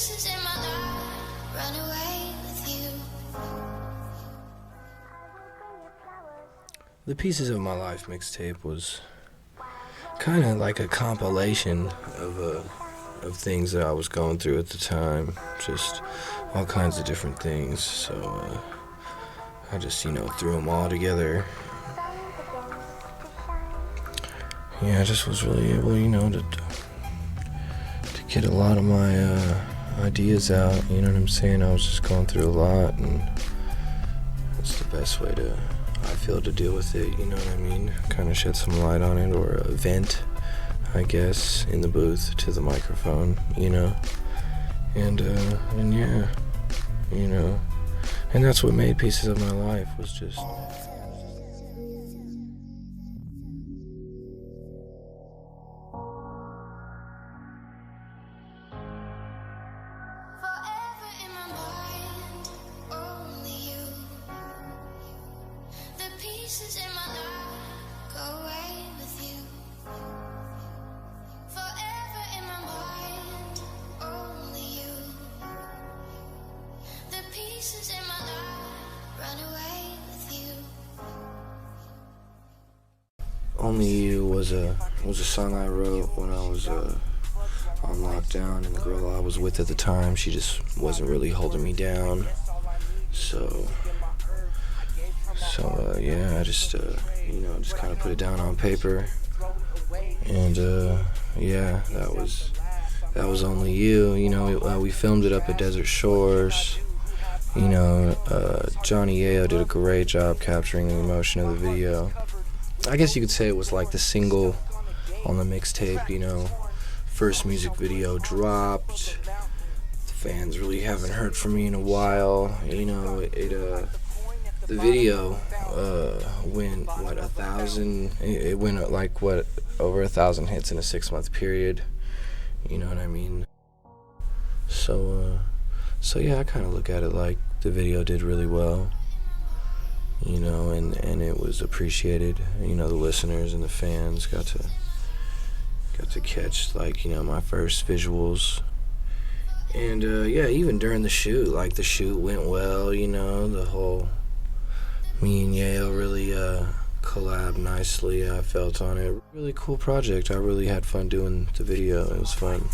pieces in my life run away with you. The Pieces of My Life mixtape was kind of like a compilation of things that I was going through at the time, just all kinds of different things. So I just, threw them all together. Yeah, I just was really able, to get a lot of my ideas out. You know what I'm saying? I was just going through a lot, and it's the best way to, I feel, to deal with it. You know what I mean? Kind of shed some light on it, or vent, I guess, in the booth to the microphone. And yeah, and that's what made Pieces of My Life, was just. Pieces in my life go away with you. Forever in my mind, only you. The pieces in my life run away with you. Only You was a song I wrote when I was on lockdown, and the girl I was with at the time, she just wasn't really holding me down. So yeah, I just just kind of put it down on paper, and yeah, that was Only You. We filmed it up at Desert Shores. Johnny Yayo did a great job capturing the emotion of the video. I guess you could say it was like the single on the mixtape. First music video dropped. The fans really haven't heard from me in a while. The video went 1,000. It went over 1,000 hits in a 6-month period. You know what I mean? So yeah, I kind of look at it like the video did really well. And it was appreciated. The listeners and the fans got to catch my first visuals. And yeah, even during the shoot, the shoot went well. The whole. Me and Yayo really collabed nicely, I felt, on it. Really cool project. I really had fun doing the video. It was fun.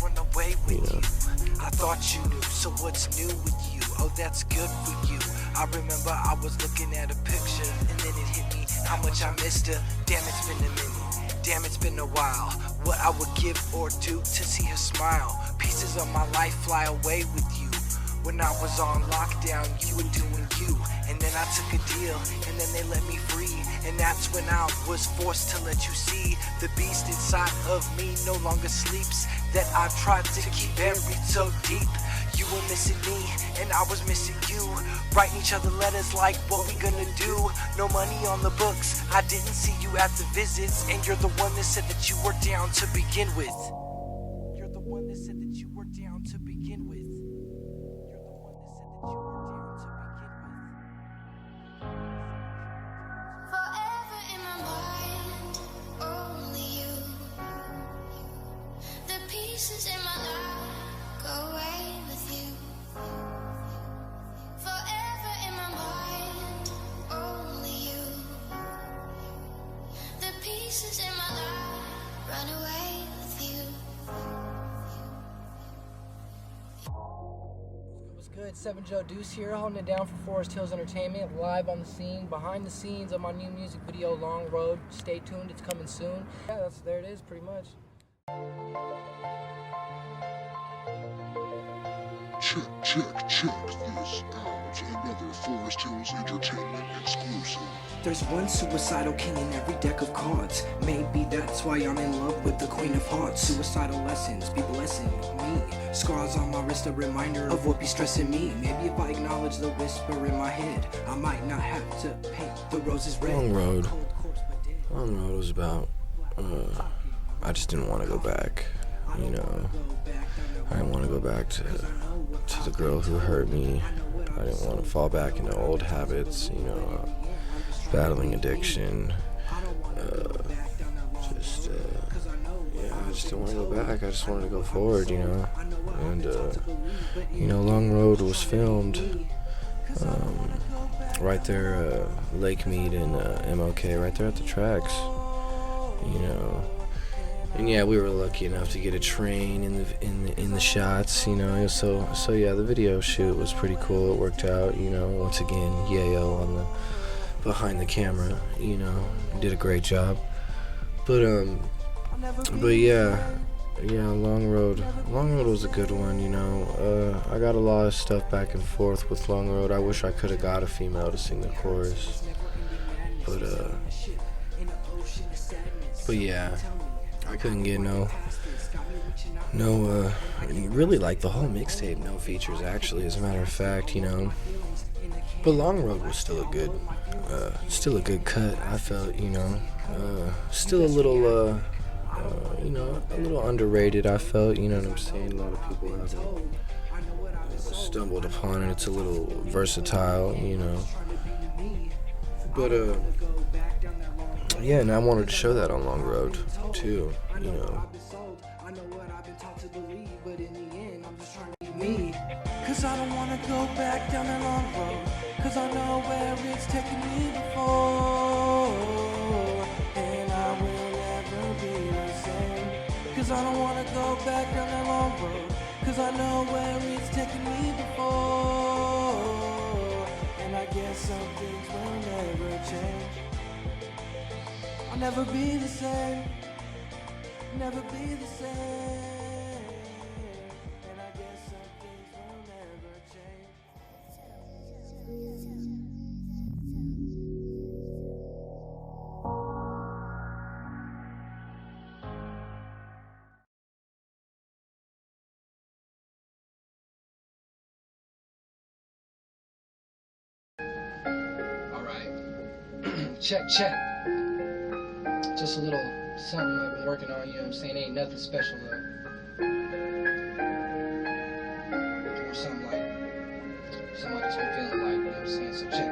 I thought you knew, so what's new with you? Oh, that's good for you. I remember I was looking at a picture, and then it hit me how much I missed her. Damn, it's been a minute. Damn, it's been a while. What I would give or do to see her smile. Pieces of my life fly away with you. When I was on lockdown, you were doing you. And then I took a deal, and then they let me free. And that's when I was forced to let you see the beast inside of me no longer sleeps. That I've tried to keep buried so deep. You were missing me, and I was missing you. Writing each other letters like, what we gonna do? No money on the books, I didn't see you at the visits. And you're the one that said that you were down to begin with. You're the one that said that you were down to begin with. Forever in my mind, only you. The pieces in my life go away with you. Forever in my mind, only you. The pieces in my life run away with you. What's good? 7Joe2's here, holding it down for Forest Hills Entertainment, live on the scene, behind the scenes of my new music video, Long Road. Stay tuned, it's coming soon. Yeah, there it is, pretty much. Check this out. Another Forest Hills Entertainment exclusive. There's one suicidal king in every deck of cards. Maybe that's why I'm in love with the Queen of Hearts. Suicidal lessons be blessing me. Scars on my wrist, a reminder of what be stressing me. Maybe if I acknowledge the whisper in my head, I might not have to paint the roses red. Long Road. Long Road was about, I just didn't want to go back, I didn't want to go back to the girl who hurt me. I didn't want to fall back into old habits, battling addiction. just didn't want to go back. I just wanted to go forward, you know. And Long Road was filmed right there, Lake Mead and MLK, right there at the tracks, you know. And yeah, we were lucky enough to get a train in the shots, you know. So yeah, the video shoot was pretty cool. It worked out, you know. Once again, Yayo on the behind the camera, you know, did a great job. But yeah, Long Road was a good one, you know. I got a lot of stuff back and forth with Long Road. I wish I could have got a female to sing the chorus, but yeah, I couldn't get no. Really, like the whole mixtape, no features actually. As a matter of fact, you know. But Long Road was still a good cut. I felt, you know, still a little, a little underrated. I felt, you know what I'm saying. A lot of people haven't stumbled upon it. It's a little versatile, you know. But yeah, and I wanted to show that on Long Road too, you know. Cause I don't wanna go back down that long road, cause I know where it's taken me before, and I will never be the same. Cause I don't wanna go back down that long road, cause I know where it's taken me before, and I guess some things will never change. I'll never be the same, never be the same. Check. Just a little something I've been working on, you know what I'm saying? Ain't nothing special though. Or something like somebody's been feeling like, you know what I'm saying? So check it.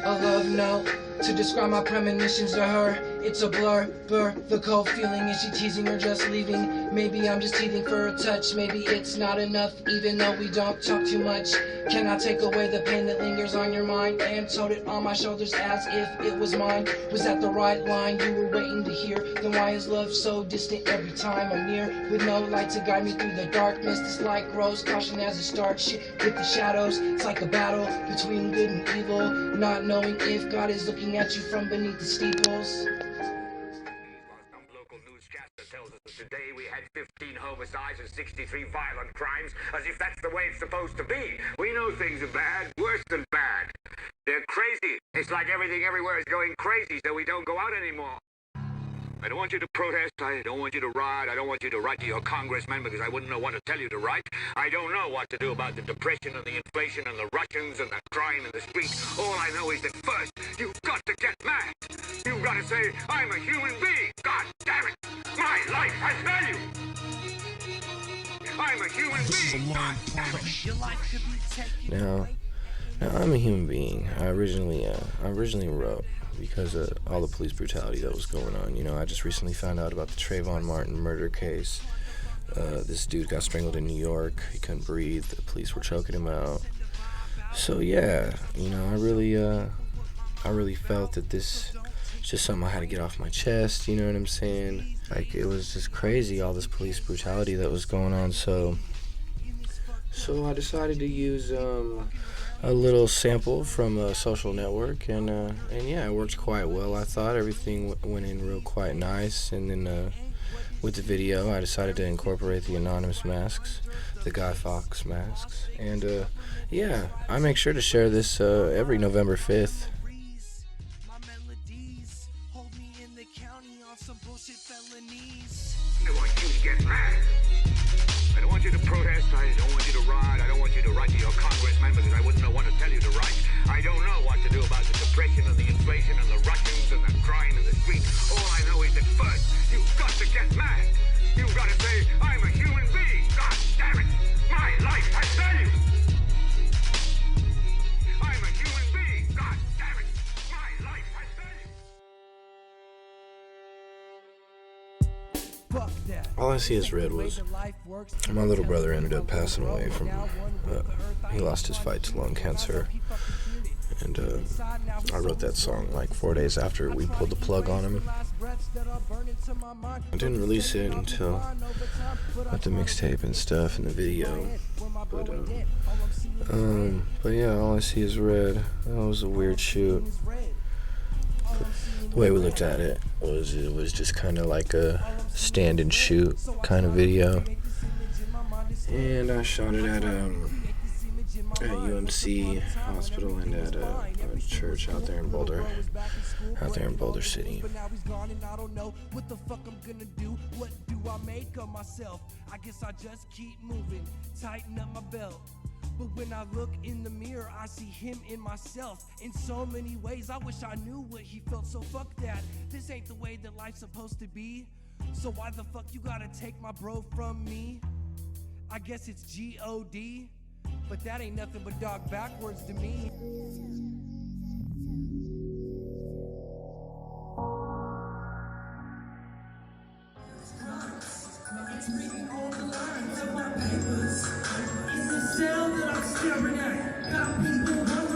A love note to describe my premonitions to her. It's a blur. The cold feeling, is she teasing or just leaving? Maybe I'm just teething for a touch. Maybe it's not enough, even though we don't talk too much. Can I take away the pain that lingers on your mind and tote it on my shoulders as if it was mine? Was that the right line you were waiting to hear? Then why is love so distant every time I'm near? With no light to guide me through the darkness, this light grows. Caution as it starts, shit with the shadows. It's like a battle between good and evil, not knowing if God is looking at you from beneath the steeples. Today we had 15 homicides and 63 violent crimes, as if that's the way it's supposed to be. We know things are bad, worse than bad. They're crazy. It's like everything everywhere is going crazy, so we don't go out anymore. I don't want you to protest, I don't want you to riot, I don't want you to write to your congressman because I wouldn't know what to tell you to write. I don't know what to do about the depression and the inflation and the Russians and the crime in the street. All I know is that first, you've got to get mad. You've got to say, I'm a human being. God damn it. My life has value. I'm a human being. God damn it. Now I'm a human being. I originally wrote because of all the police brutality that was going on. You know, I just recently found out about the Trayvon Martin murder case. This dude got strangled in New York. He couldn't breathe. The police were choking him out. So yeah, you know, I really felt that this is just something I had to get off my chest. You know what I'm saying? Like, it was just crazy, all this police brutality that was going on. So I decided to use a little sample from a Social Network, and yeah, it worked quite well. I thought everything went in real quite nice, and then with the video, I decided to incorporate the anonymous masks, the Guy Fawkes masks, and yeah, I make sure to share this every November 5th. I want you to get mad. I don't want you to protest. I don't want you to riot. I don't want you to write to your congressman because I wouldn't know what to tell you to write. I don't know what to do about the depression and the inflation and the Russians and the crime in the street. All I know is that first, you've got to get mad. You've got to say, I'm a human being. God damn it. My life has value. I'm a human being. God damn it. My life has value. All I See Is Red was my little brother ended up passing away from, he lost his fight to lung cancer. And I wrote that song like 4 days after we pulled the plug on him. I didn't release it until at the mixtape and stuff and the video. But yeah, All I See Is Red. That was a weird shoot. The way we looked at it was just kind of like a stand and shoot kind of video. And I shot it at UMC Hospital and at a church out there in Boulder City. But now he's gone and I don't know what the fuck I'm gonna do. What do I make of myself? I guess I just keep moving, tighten up my belt. But when I look in the mirror, I see him in myself. In so many ways, I wish I knew what he felt, so fuck that. This ain't the way that life's supposed to be. So why the fuck you gotta take my bro from me? I guess it's G-O-D, but that ain't nothing but dog backwards to me. It's reading all the lines of my papers. It's the sound that I'm staring at. Got people wondering.